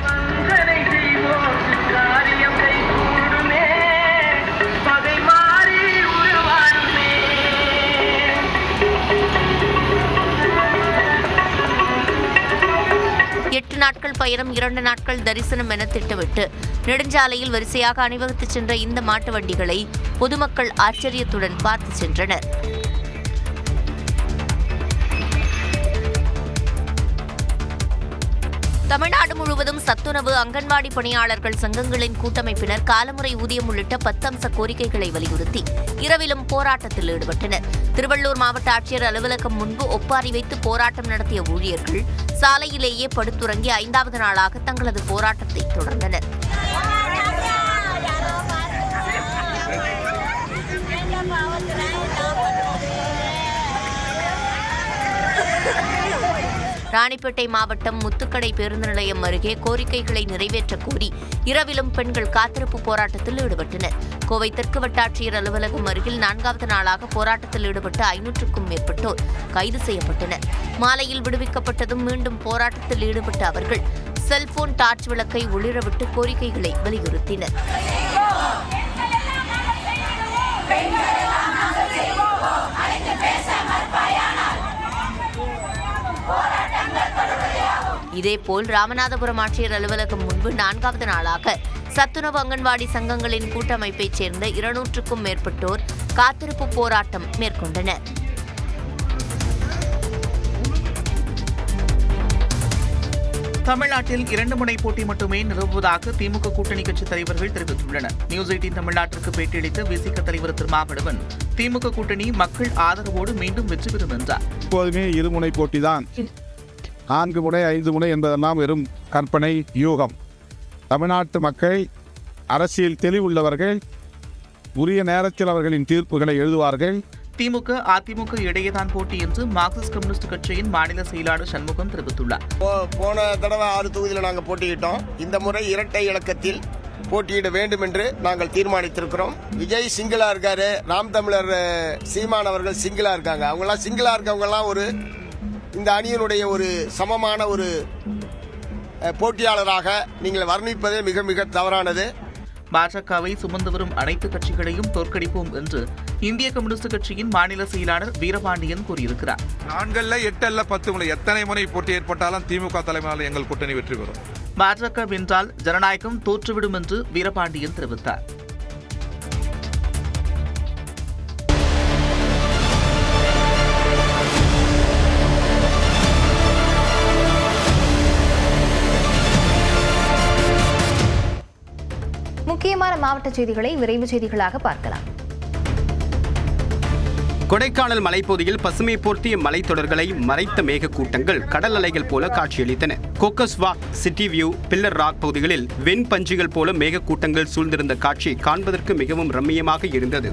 எட்டு நாட்கள் பயணம், 2 நாட்கள் தரிசனம் என திட்டமிட்டு நெடுஞ்சாலையில் வரிசையாக அணிவகுத்துச் சென்ற இந்த மாட்டு வண்டிகளை பொதுமக்கள் ஆச்சரியத்துடன் பார்த்து சென்றனர். தமிழ்நாடு முழுவதும் சத்துணவு, அங்கன்வாடி பணியாளர்கள் சங்கங்களின் கூட்டமைப்பினர் காலமுறை ஊதியம் உள்ளிட்ட 10 அம்ச கோரிக்கைகளை வலியுறுத்தி இரவிலும் போராட்டத்தில் ஈடுபட்டனர். திருவள்ளூர் மாவட்ட ஆட்சியர் அலுவலகம் முன்பு ஒப்பாரி வைத்து போராட்டம் நடத்திய ஊழியர்கள் சாலையிலேயே படுத்துறங்கி 5வது நாளாக தங்களது போராட்டத்தை தொடர்ந்தனர். ராணிப்பேட்டை மாவட்டம் முத்துக்கடை பேருந்து நிலையம் அருகே கோரிக்கைகளை நிறைவேற்றக் கோரி இரவிலும் பெண்கள் காத்திருப்பு போராட்டத்தில் ஈடுபட்டனர். கோவை தெற்கு வட்டாட்சியர் அலுவலகம் அருகில் 4வது நாளாக போராட்டத்தில் ஈடுபட்ட 500க்கும் மேற்பட்டோர் கைது செய்யப்பட்டனர். மாலையில் விடுவிக்கப்பட்டதும் மீண்டும் போராட்டத்தில் ஈடுபட்ட அவர்கள் செல்போன் டார்ச் விளக்கை ஒளிரவிட்டு கோரிக்கைகளை வலியுறுத்தினர். இதேபோல் ராமநாதபுரம் ஆட்சியர் அலுவலகம் முன்பு 4வது நாளாக சத்துணவு அங்கன்வாடி சங்கங்களின் கூட்டமைப்பைச் சேர்ந்த 200க்கும் மேற்பட்டோர் காத்திருப்பு போராட்டம் மேற்கொண்டனர். தமிழ்நாட்டில் 2 முனை போட்டி மட்டுமே நிலவுவதாக திமுக கூட்டணி கட்சித் தலைவர்கள் தெரிவித்துள்ளனர். நியூஸ் 18 தமிழ்நாட்டிற்கு பேட்டியளித்த விசிக தலைவர் திருமாவளவன், திமுக கூட்டணி மக்கள் ஆதரவோடு மீண்டும் வெற்றி பெறும் என்றார். எப்போதுமே இருமுனை போட்டிதான். 4 முனை 5 முனை என்பதெல்லாம் வெறும் கற்பனை, யூகம். தமிழ்நாட்டு மக்கள் அரசியல் தெளிவுள்ளவர்கள். உரிய நேரத்தில் அவர்களின் தீர்ப்புகளை எழுதுவார்கள். திமுக அதிமுக இடையேதான் போட்டி என்று மார்க்சிஸ்ட் கம்யூனிஸ்ட் கட்சியின் மாநில செயலாளர் சண்முகம் தெரிவித்துள்ளார். போன தடவை 6 தொகுதியில் நாங்கள் போட்டியிட்டோம். இந்த முறை இரட்டை இலக்கத்தில் போட்டியிட வேண்டும் என்று நாங்கள் தீர்மானித்திருக்கிறோம். விஜய் சிங்கிளா இருக்காரு, ராம் தமிழர் சீமான் அவர்கள் சிங்கிளா இருக்காங்க. அவங்களாம் சிங்கிளா இருக்கவங்கலாம் இந்த அணியினுடைய ஒரு சமமான ஒரு போட்டியாளராக நீங்கள் வர்ணிப்பதே மிக மிக தவறானது. பாஜகவை சுமந்து வரும் அனைத்து கட்சிகளையும் தோற்கடிப்போம் என்று இந்திய கம்யூனிஸ்ட் கட்சியின் மாநில செயலாளர் வீரபாண்டியன் கூறியிருக்கிறார். 4 அல்ல 8 அல்ல 10 முறை எத்தனை முறை போட்டி ஏற்பட்டாலும் திமுக தலைமையில் எங்கள் கூட்டணி வெற்றி பெறும். பாஜக வென்றால் ஜனநாயகம் தோற்றுவிடும் என்று வீரபாண்டியன் தெரிவித்தார். முக்கியமான மாவட்ட செய்திகளை விரைவு செய்திகளாக பார்க்கலாம். கொடைக்கானல் மலைப்பகுதியில் பசுமை போர்த்திய மலைத்தொடர்களை மறைத்த மேகக்கூட்டங்கள் கடல் அலைகள் போல காட்சியளித்தன. கோக்கஸ் வாக், சிட்டி வியூ, பில்லர் ராக் பகுதிகளில் வெண்பஞ்சுகள் போல மேகக்கூட்டங்கள் சூழ்ந்திருந்த காட்சி காண்பதற்கு மிகவும் ரம்மியமாக இருந்தது.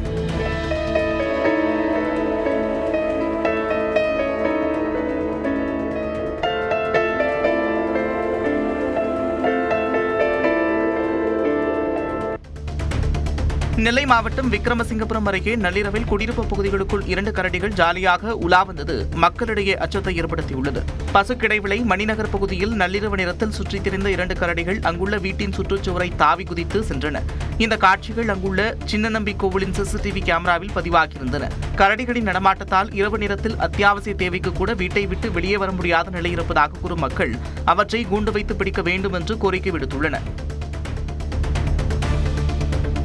நெல்லை மாவட்டம் விக்ரமசிங்கபுரம் அருகே நள்ளிரவில் குடியிருப்பு பகுதிகளுக்குள் 2 கரடிகள் ஜாலியாக உலா வந்தது மக்களிடையே அச்சத்தை ஏற்படுத்தியுள்ளது. பசுக்கிடைவிளை மணிநகர் பகுதியில் நள்ளிரவு நேரத்தில் சுற்றித் திரிந்த 2 கரடிகள் அங்குள்ள வீட்டின் சுற்றுச்சுவரை தாவி குதித்து சென்றன. இந்த காட்சிகள் அங்குள்ள சின்னநம்பி கோவிலின் சிசிடிவி கேமராவில் பதிவாகியிருந்தன. கரடிகளின் நடமாட்டத்தால் இரவு நேரத்தில் அத்தியாவசிய தேவைக்கு கூட வீட்டை விட்டு வெளியே வர முடியாத நிலை இருப்பதாக கூறும் மக்கள் அவற்றை கூண்டு வைத்து பிடிக்க வேண்டும் என்று கோரிக்கை விடுத்துள்ளனர்.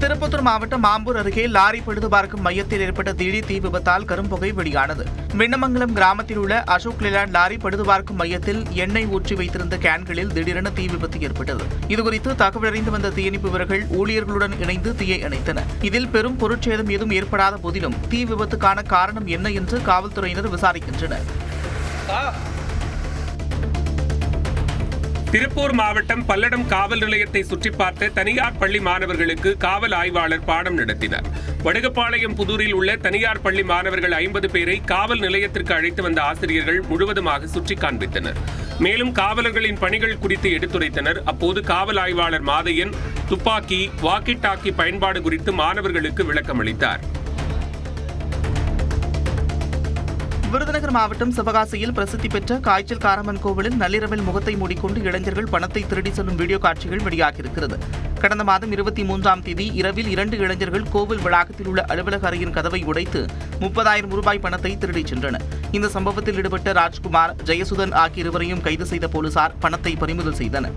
திருப்பத்தூர் மாவட்டம் மாம்பூர் அருகே லாரி பழுது பார்க்கும் மையத்தில் ஏற்பட்ட திடீர் தீ விபத்தால் கரும்புகை வெளியானது. விண்ணமங்கலம் கிராமத்தில் உள்ள அசோக் லேலாண்ட் லாரி பழுது பார்க்கும் மையத்தில் எண்ணெய் ஊற்றி வைத்திருந்த கேன்களில் திடீரென தீ விபத்து ஏற்பட்டது. இதுகுறித்து தகவலறிந்து வந்த தீயணைப்பு வீரர்கள் ஊழியர்களுடன் இணைந்து தீயை அணைத்தனர். இதில் பெரும் பொருட்சேதம் ஏதும் ஏற்படாத போதிலும் தீ விபத்துக்கான காரணம் என்ன என்று காவல்துறையினர் விசாரிக்கின்றனர். திருப்பூர் மாவட்டம் பல்லடம் காவல் நிலையத்தை சுற்றி பார்த்த தனியார் பள்ளி மாணவர்களுக்கு காவல் ஆய்வாளர் பாடம் நடத்தினார். வடுகப்பாளையம் புதூரில் உள்ள தனியார் பள்ளி மாணவர்கள் 50 பேரை காவல் நிலையத்திற்கு அழைத்து வந்த ஆசிரியர்கள் முழுவதுமாக சுற்றி காண்பித்தனர். மேலும் காவலர்களின் பணிகள் குறித்து எடுத்துரைத்தனர். அப்போது காவல் ஆய்வாளர் மாதையன் துப்பாக்கி, வாக்கி டாக்கி பயன்பாடு குறித்து மாணவர்களுக்கு விளக்கமளித்தார். விருதுநகர் மாவட்டம் சிவகாசியில் பிரசித்தி பெற்ற காய்ச்சல் காரம்மன் கோவிலில் நள்ளிரவில் முகத்தை மூடிக்கொண்டு இளைஞர்கள் பணத்தை திருடி செல்லும் வீடியோ காட்சிகள் வெளியாகியிருக்கிறது. கடந்த மாதம் 23ஆம் தேதி இரவில் 2 இளைஞர்கள் கோவில் வளாகத்தில் உள்ள அலுவலக அறையின் கதவை உடைத்து 30,000 ரூபாய் பணத்தை திருடிச் சென்றனர். இந்த சம்பவத்தில் ஈடுபட்ட ராஜ்குமார், ஜெயசுதன் ஆகிய இருவரையும் கைது செய்த போலீசார் பணத்தை பறிமுதல் செய்தனர்.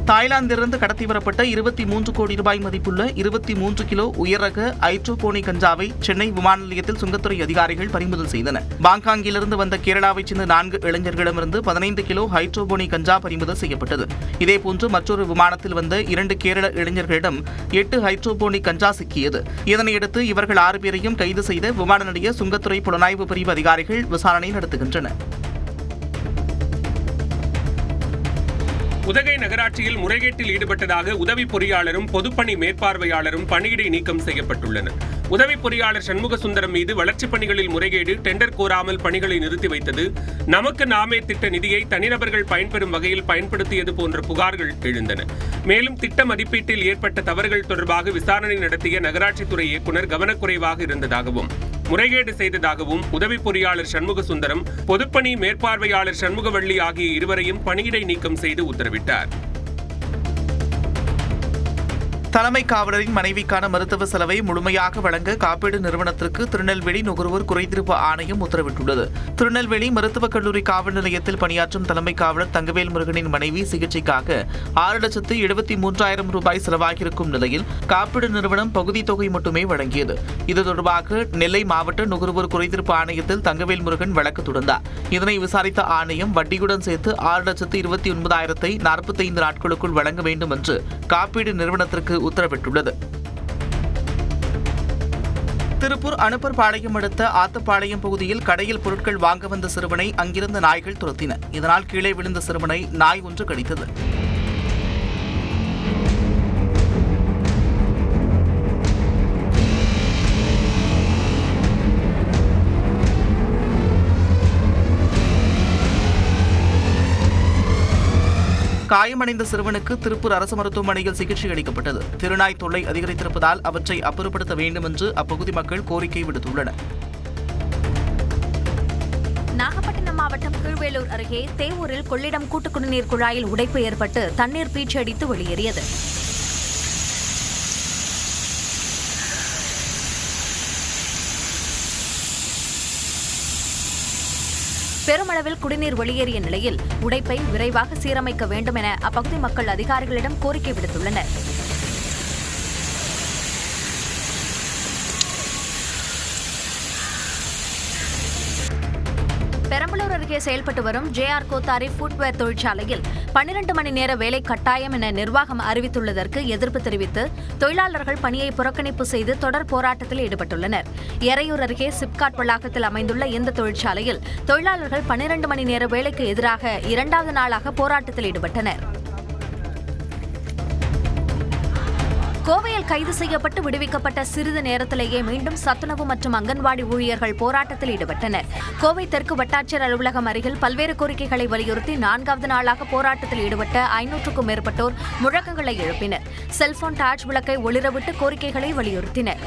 தாய்லாந்திலிருந்து கடத்தி வரப்பட்ட 23 கோடி ரூபாய் மதிப்புள்ள 23 கிலோ உயர் ரக ஹைட்ரோபோனிக் கஞ்சாவை சென்னை விமான நிலையத்தில் சுங்கத்துறை அதிகாரிகள் பறிமுதல் செய்தனர். பாங்காங்கிலிருந்து வந்த கேரளாவைச் சேர்ந்த 4 இளைஞர்களிடமிருந்து 15 கிலோ ஹைட்ரோபோனிக் கஞ்சா பறிமுதல் செய்யப்பட்டது. இதேபோன்று மற்றொரு விமானத்தில் வந்த 2 கேரள இளைஞர்களிடம் 8 ஹைட்ரோபோனிக் கஞ்சா சிக்கியது. இதனையடுத்து இவர்கள் 6 பேரையும் கைது செய்த விமான நிலைய சுங்கத்துறை புலனாய்வு பிரிவு அதிகாரிகள் விசாரணை நடத்துகின்றனர். உதகை நகராட்சியில் முறைகேட்டில் ஈடுபட்டதாக உதவி பொறியாளரும் பொதுப்பணி மேற்பார்வையாளரும் பணியிடை நீக்கம் செய்யப்பட்டுள்ளனர். உதவி பொறியாளர் சண்முக சுந்தரம் மீது வளர்ச்சிப் பணிகளில் முறைகேடு, டெண்டர் கோராமல் பணிகளை நிறுத்தி வைத்தது, நமக்கு நாமே திட்ட நிதியை தனிநபர்கள் பயன்பெறும் வகையில் பயன்படுத்தியது போன்ற புகார்கள் எழுந்தன. மேலும் திட்ட மதிப்பீட்டில் ஏற்பட்ட தவறுகள் தொடர்பாக விசாரணை நடத்திய நகராட்சித்துறை இயக்குநர் கவனக்குறைவாக இருந்ததாகவும், முறைகேடு செய்ததாகவும் உதவி பொறியாளர் சண்முக சுந்தரம், பொதுப்பணி மேற்பார்வையாளர் சண்முகவள்ளி ஆகிய இருவரையும் பணியிடை நீக்கம் செய்து உத்தரவிட்டார். தலைமை காவலரின் மனைவிக்கான மருத்துவ செலவை முழுமையாக வழங்க காப்பீடு நிறுவனத்திற்கு திருநெல்வேலி நுகர்வோர் குறைதீர்ப்பு ஆணையம் உத்தரவிட்டுள்ளது. திருநெல்வேலி மருத்துவக் கல்லூரி காவல் நிலையத்தில் பணியாற்றும் தலைமை காவலர் தங்கவேல் முருகனின் மனைவி சிகிச்சைக்காக 6,73,000 ரூபாய் செலவாகியிருக்கும் நிலையில் காப்பீடு நிறுவனம் பகுதி தொகை மட்டுமே வழங்கியது. இது தொடர்பாக நெல்லை மாவட்ட நுகர்வோர் குறைதீர்ப்பு ஆணையத்தில் தங்கவேல் முருகன் வழக்கு தொடர்ந்தார். இதனை விசாரித்த ஆணையம் வட்டியுடன் சேர்த்து 6,29,000 45 நாட்களுக்குள் வழங்க வேண்டும் என்று காப்பீடு நிறுவனத்திற்கு உத்தரவிட்டுள்ளது. திருப்பூர் அனுப்பர் பாளையம் அடுத்த ஆத்தப்பாளையம் பகுதியில் கடையில் பொருட்கள் வாங்க வந்த சிறுவனை அங்கிருந்த நாய்கள் துரத்தின. இதனால் கீழே விழுந்த சிறுவனை நாய் ஒன்று கடித்தது. காயமடைந்த சிறுவனுக்கு திருப்பூர் அரசு மருத்துவமனையில் சிகிச்சை அளிக்கப்பட்டது. திருநாய் தொல்லை அதிகரித்திருப்பதால் அவற்றை அப்புறப்படுத்த வேண்டும் என்று அப்பகுதி மக்கள் கோரிக்கை விடுத்துள்ளனர். நாகப்பட்டினம் மாவட்டம் கீழ்வேலூர் அருகே தேவூரில் கொள்ளிடம் கூட்டு குடிநீர் குழாயில் உடைப்பு ஏற்பட்டு தண்ணீர் பீச்சடித்து வெளியேறியது. பெருமளவில் குடிநீர் வெளியேறிய நிலையில் உடைப்பை விரைவாக சீரமைக்க வேண்டும் என அப்பகுதி மக்கள் அதிகாரிகளிடம் கோரிக்கை விடுத்துள்ளனர். பெரம்பலூர் அருகே செயல்பட்டு வரும் JR கோத்தாரி ஃபுட்வேர் தொழிற்சாலையில் 12 மணி நேர வேலை கட்டாயம் என நிர்வாகம் அறிவித்துள்ளதற்கு எதிர்ப்பு தெரிவித்து தொழிலாளர்கள் பணியை புறக்கணிப்பு செய்து தொடர் போராட்டத்தில் ஈடுபட்டுள்ளனர். எறையூர் அருகே சிப்காட் வளாகத்தில் அமைந்துள்ள இந்த தொழிற்சாலையில் தொழிலாளர்கள் 12 மணி நேர வேலைக்கு எதிராக 2வது நாளாக போராட்டத்தில் ஈடுபட்டனர். கோவையில் கைது செய்யப்பட்டு விடுவிக்கப்பட்ட சிறிது நேரத்திலேயே மீண்டும் சத்துணவு மற்றும் அங்கன்வாடி ஊழியர்கள் போராட்டத்தில் ஈடுபட்டனர். கோவை தெற்கு வட்டாட்சியர் அலுவலகம் அருகில் பல்வேறு கோரிக்கைகளை வலியுறுத்தி 4வது நாளாக போராட்டத்தில் ஈடுபட்ட 500க்கும் மேற்பட்டோர் முழக்கங்களை எழுப்பினர். செல்போன் டார்ச் விளக்கை ஒளிரவிட்டு கோரிக்கைகளை வலியுறுத்தினர்.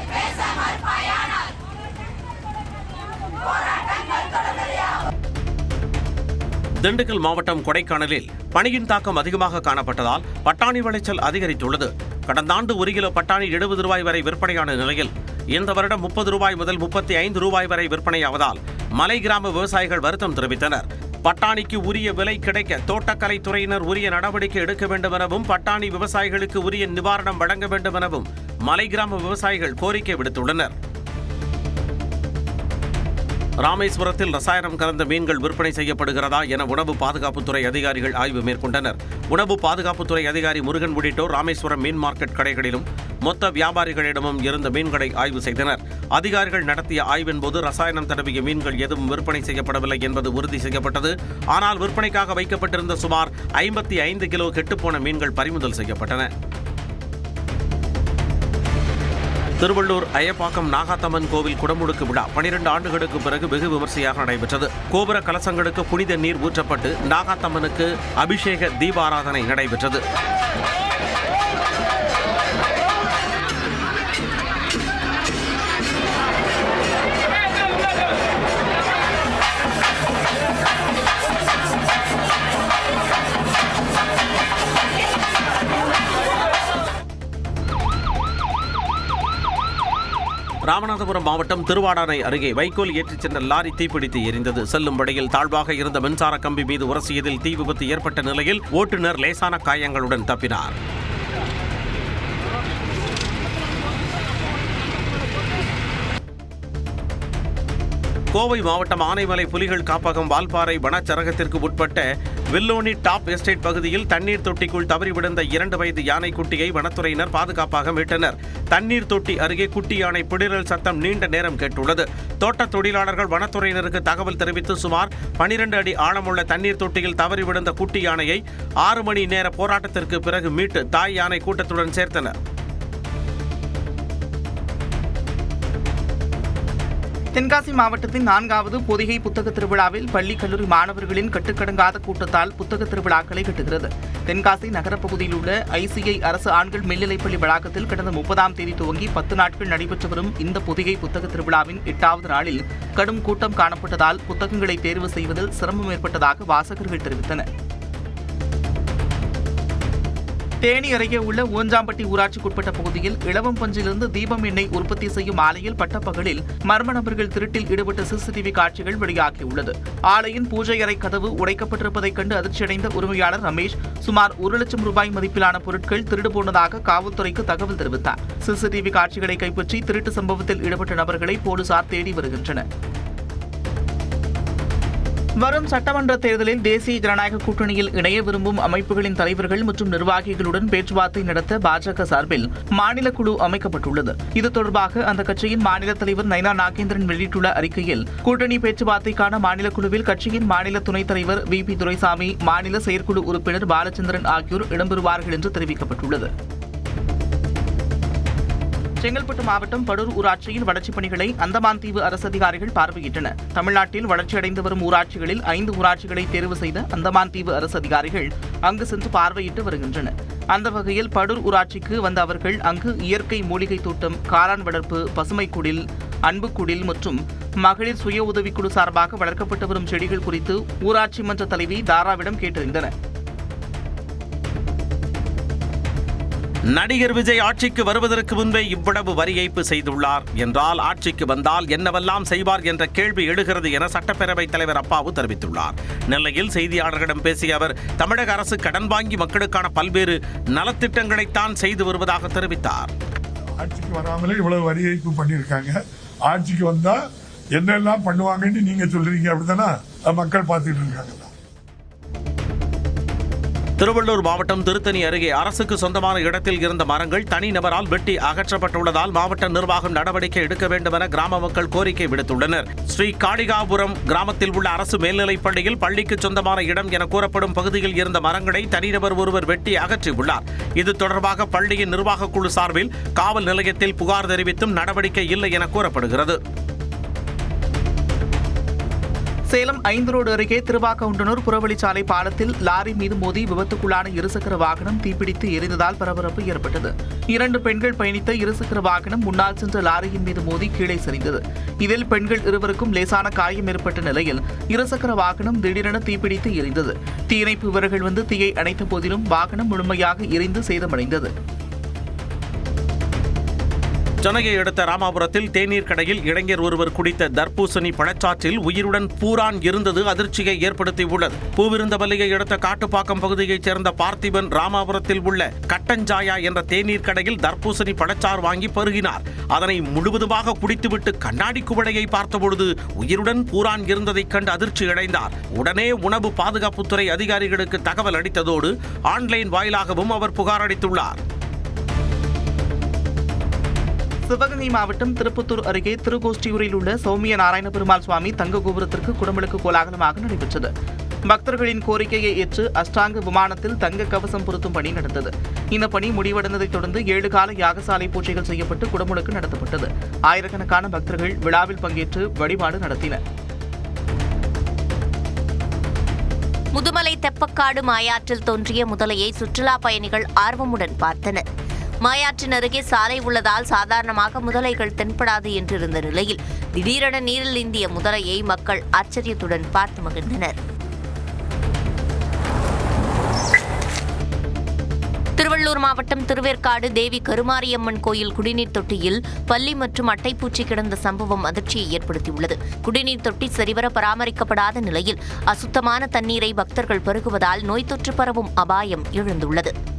திண்டுக்கல் மாவட்டம் கொடைக்கானலில் பனியின் தாக்கம் அதிகமாக காணப்பட்டதால் பட்டாணி விளைச்சல் அதிகரித்துள்ளது. கடந்த ஆண்டு 1 கிலோ பட்டாணி 70 ரூபாய் வரை விற்பனையான நிலையில் இந்த வருடம் 30 ரூபாய் முதல் 35 ரூபாய் வரை விற்பனையாவதால் மலை கிராம விவசாயிகள் வருத்தம் தெரிவித்தனர். பட்டாணிக்கு உரிய விலை கிடைக்க தோட்டக்கலைத்துறையினர் உரிய நடவடிக்கை எடுக்க வேண்டும் எனவும் பட்டாணி விவசாயிகளுக்கு உரிய நிவாரணம் வழங்க வேண்டும் எனவும் மலை கிராம விவசாயிகள் கோரிக்கை விடுத்துள்ளனர். ராமேஸ்வரத்தில் ரசாயனம் கலந்த மீன்கள் விற்பனை செய்யப்படுகிறதா என உணவு பாதுகாப்புத்துறை அதிகாரிகள் ஆய்வு மேற்கொண்டனர். உணவு பாதுகாப்புத்துறை அதிகாரி முருகன் உள்ளிட்டோர் ராமேஸ்வரம் மீன் மார்க்கெட் கடைகளிலும் மொத்த வியாபாரிகளிடமும் இருந்த மீன்களை ஆய்வு செய்தனர். அதிகாரிகள் நடத்திய ஆய்வின் போது ரசாயனம் தடவிய மீன்கள் எதுவும் விற்பனை செய்யப்படவில்லை என்பது உறுதி செய்யப்பட்டது. ஆனால் விற்பனைக்காக வைக்கப்பட்டிருந்த சுமார் 55 கிலோ கெட்டுப்போன மீன்கள் பறிமுதல் செய்யப்பட்டன. திருவள்ளூர் அயப்பாக்கம் நாகாத்தம்மன் கோவில் குடமுழுக்கு விழா 12 ஆண்டுகளுக்கு பிறகு வெகு விமர்சையாக நடைபெற்றது. கோபுர கலசங்களுக்கு புனித நீர் ஊற்றப்பட்டு நாகாத்தம்மனுக்கு அபிஷேக தீபாராதனை நடைபெற்றது. ராமநாதபுரம் மாவட்டம் திருவாடானை அருகே வைக்கோல் ஏற்றிச் சென்ற லாரி தீப்பிடித்து எரிந்தது. செல்லும் வழியில் தாழ்வாக இருந்த மின்சார கம்பி மீது உரசியதில் தீ விபத்து ஏற்பட்ட நிலையில் ஓட்டுநர் லேசான காயங்களுடன் தப்பினார். கோவை மாவட்டம் ஆனைமலை புலிகள் காப்பகம் வால்பாறை வனச்சரகத்திற்கு உட்பட்ட வில்லோனி டாப் எஸ்டேட் பகுதியில் தண்ணீர் தொட்டிக்குள் தவறி விழுந்த 2 வயது யானைக்குட்டியை வனத்துறையினர் பாதுகாப்பாக மீட்டனர். தண்ணீர் தொட்டி அருகே குட்டி யானை பிடிரல் சத்தம் நீண்ட நேரம் கேட்டுள்ளது. தோட்ட தொழிலாளர்கள் வனத்துறையினருக்கு தகவல் தெரிவித்து சுமார் 12 அடி ஆழமுள்ள தண்ணீர் தொட்டியில் தவறி விழுந்த குட்டி யானையை 6 மணி நேர போராட்டத்திற்கு பிறகு மீட்டு தாய் யானை கூட்டத்துடன் சேர்த்தனர். தென்காசி மாவட்டத்தின் 4வது பொதிகை புத்தக திருவிழாவில் பள்ளி கல்லூரி மாணவர்களின் கட்டுக்கடங்காத கூட்டத்தால் புத்தக திருவிழாக்களை கட்டுகிறது. தென்காசி நகரப்பகுதியில் உள்ள ICI அரசு ஆண்கள் மேல்நிலைப்பள்ளி வளாகத்தில் கடந்த 30ஆம் தேதி துவங்கி 10 நாட்கள் நடைபெற்று வரும் இந்த பொதிகை புத்தக திருவிழாவின் 8வது நாளில் கடும் கூட்டம் காணப்பட்டதால் புத்தகங்களை தேர்வு செய்வதில் சிரமம் ஏற்பட்டதாக வாசகர்கள் தெரிவித்தனர். தேனி அருகே உள்ள ஊஞ்சாம்பட்டி ஊராட்சிக்குட்பட்ட பகுதியில் இளவம் பஞ்சிலிருந்து தீபம் எண்ணெய் உற்பத்தி செய்யும் ஆலையில் பட்டப்பகலில் மர்ம நபர்கள் திருட்டில் ஈடுபட்ட CCTV காட்சிகள் வெளியாகியுள்ளது. ஆலையின் பூஜை அறை கதவு உடைக்கப்பட்டிருப்பதைக் கண்டு அதிர்ச்சியடைந்த உரிமையாளர் ரமேஷ் சுமார் 1 லட்சம் ரூபாய் மதிப்பிலான பொருட்கள் திருடு போனதாக காவல்துறைக்கு தகவல் தெரிவித்தார். CCTV காட்சிகளை கைப்பற்றி திருட்டு சம்பவத்தில் ஈடுபட்ட நபர்களை போலீசார் தேடி வருகின்றனர். வரும் சட்டமன்ற தேர்தலில் தேசிய ஜனநாயக கூட்டணியில் இணைய விரும்பும் அமைப்புகளின் தலைவர்கள் மற்றும் நிர்வாகிகளுடன் பேச்சுவார்த்தை நடத்த பாஜக சார்பில் மாநில குழு அமைக்கப்பட்டுள்ளது. இது தொடர்பாக அந்த கட்சியின் மாநில தலைவர் நைனா நாகேந்திரன் வெளியிட்டுள்ள அறிக்கையில், கூட்டணி பேச்சுவார்த்தைக்கான மாநில குழுவில் கட்சியின் மாநில துணைத் தலைவர் VP துரைசாமி, மாநில செயற்குழு உறுப்பினர் பாலச்சந்திரன் ஆகியோர் இடம்பெறுவார்கள் என்று தெரிவிக்கப்பட்டுள்ளது. செங்கல்பட்டு மாவட்டம் படூர் ஊராட்சியில் வளர்ச்சிப் பணிகளை அந்தமான் தீவு அரசு அதிகாரிகள் பார்வையிட்டனர். தமிழ்நாட்டில் வளர்ச்சியடைந்து வரும் ஊராட்சிகளில் 5 ஊராட்சிகளை தேர்வு செய்த அந்தமான் தீவு அரசு அதிகாரிகள் அங்கு சென்று பார்வையிட்டு வருகின்றனர். அந்த வகையில் படூர் ஊராட்சிக்கு வந்த அவர்கள் அங்கு இயற்கை மூலிகை தோட்டம், காளான் வளர்ப்பு, பசுமை குடில், அன்பு குடில் மற்றும் மகளிர் சுய உதவிக்குழு சார்பாக வளர்க்கப்பட்டு வரும் செடிகள் குறித்து ஊராட்சி மன்ற தலைவி தாராவிடம் கேட்டறிந்தனர். நடிகர் விஜய் ஆட்சிக்கு வருவதற்கு முன்பே இவ்வளவு வரி ஏய்ப்பு செய்துள்ளார் என்றால் ஆட்சிக்கு வந்தால் என்னவெல்லாம் செய்வார் என்ற கேள்வி எழுகிறது என சட்டப்பேரவைத் தலைவர் அப்பாவு தெரிவித்துள்ளார். நெல்லையில் செய்தியாளர்களிடம் பேசிய அவர், தமிழக அரசு கடன் வாங்கி மக்களுக்கான பல்வேறு நலத்திட்டங்களைத்தான் செய்து வருவதாக தெரிவித்தார். ஆட்சிக்கு வராமலே இவ்வளவு வரி ஏய்ப்பு பண்ணியிருக்காங்க. ஆட்சிக்கு வந்தா என்னெல்லாம் பண்ணுவாங்கன்னு நீங்க சொல்றீங்க, அப்படித்தானே மக்கள் பார்த்துட்டு இருக்காங்க. திருவள்ளூர் மாவட்டம் திருத்தணி அருகே அரசுக்கு சொந்தமான இடத்தில் இருந்த மரங்கள் தனிநபரால் வெட்டி அகற்றப்பட்டுள்ளதால் மாவட்ட நிர்வாகம் நடவடிக்கை எடுக்க வேண்டும் என கிராம மக்கள் கோரிக்கை விடுத்துள்ளனர். ஸ்ரீ காளிகாபுரம் கிராமத்தில் உள்ள அரசு மேல்நிலைப் பள்ளியில் பள்ளிக்கு சொந்தமான இடம் என கூறப்படும் பகுதியில் இருந்த மரங்களை தனிநபர் ஒருவர் வெட்டி அகற்றியுள்ளார். இது தொடர்பாக பள்ளியின் நிர்வாகக் குழு சார்பில் காவல் நிலையத்தில் புகார் தெரிவித்தும் நடவடிக்கை இல்லை என கூறப்படுகிறது. சேலம் 5 ரோடு அருகே திருவாக்கவுண்டனூர் புறவழிச்சாலை பாலத்தில் லாரி மீது மோதி விபத்துக்குள்ளான இருசக்கர வாகனம் தீப்பிடித்து எரிந்ததால் பரபரப்பு ஏற்பட்டது. 2 பெண்கள் பயணித்த இருசக்கர வாகனம் முன்னால் சென்ற லாரியின் மீது மோதி கீழே சரிந்தது. இதில் பெண்கள் இருவருக்கும் லேசான காயம் ஏற்பட்ட நிலையில் இருசக்கர வாகனம் திடீரென தீப்பிடித்து எரிந்தது. தீயணைப்பு வீரர்கள் வந்து தீயை அணைத்த போதிலும் வாகனம் முழுமையாக எரிந்து சேதமடைந்தது. சென்னையை அடுத்த ராமாபுரத்தில் தேநீர் கடையில் இளைஞர் ஒருவர் குடித்த தர்பூசணி பழச்சாற்றில் உயிருடன் பூரான் இருந்தது அதிர்ச்சியை ஏற்படுத்தியுள்ளது. பூவிருந்தவல்லியை அடுத்த காட்டுப்பாக்கம் பகுதியைச் சேர்ந்த பார்த்திபன் ராமாபுரத்தில் உள்ள கட்டஞ்சாயா என்ற தேநீர் கடையில் தர்பூசணி பழச்சாறு வாங்கி பருகினார். அதனை முழுவதுமாக குடித்துவிட்டு கண்ணாடி குவளையை பார்த்தபொழுது உயிருடன் பூரான் இருந்ததைக் கண்டு அதிர்ச்சி அடைந்தார். உடனே உணவு பாதுகாப்புத்துறை அதிகாரிகளுக்கு தகவல் அளித்ததோடு ஆன்லைன் வாயிலாகவும் அவர் புகார் அளித்துள்ளார். சிவகங்கை மாவட்டம் திருப்பத்தூர் அருகே திருக்கோஷ்டியூரில் உள்ள சௌமிய நாராயண பெருமாள் சுவாமி தங்க கோபுரத்திற்கு குடமுழுக்கு கோலாகலமாக நடைபெற்றது. பக்தர்களின் கோரிக்கையை ஏற்று அஷ்டாங்க விமானத்தில் தங்க கவசம் பொருத்தும் பணி நடந்தது. இந்த பணி முடிவடைந்ததைத் தொடர்ந்து 7 கால யாகசாலை பூஜைகள் செய்யப்பட்டு குடமுழுக்கு நடத்தப்பட்டது. ஆயிரக்கணக்கான பக்தர்கள் விழாவில் பங்கேற்று வழிபாடு நடத்தினர். முதுமலை தெப்பக்காடு மாயாற்றில் தோன்றிய முதலையை சுற்றுலா பயணிகள் ஆர்வமுடன் பார்த்தனர். மாயாற்றின் அருகே சாலை உள்ளதால் சாதாரணமாக முதலைகள் தென்படாது என்றிருந்த நிலையில் திடீரென நீரில் நீந்திய முதலையை மக்கள் ஆச்சரியத்துடன் பார்த்து மகிழ்ந்தனர். திருவள்ளூர் மாவட்டம் திருவேற்காடு தேவி கருமாரியம்மன் கோயில் குடிநீர் தொட்டியில் பல்லி மற்றும் அட்டைப்பூச்சி கிடந்த சம்பவம் அதிர்ச்சியை ஏற்படுத்தியுள்ளது. குடிநீர் தொட்டி சரிவர பராமரிக்கப்படாத நிலையில் அசுத்தமான தண்ணீரை பக்தர்கள் பருகுவதால் நோய் தொற்று பரவும் அபாயம் எழுந்துள்ளது.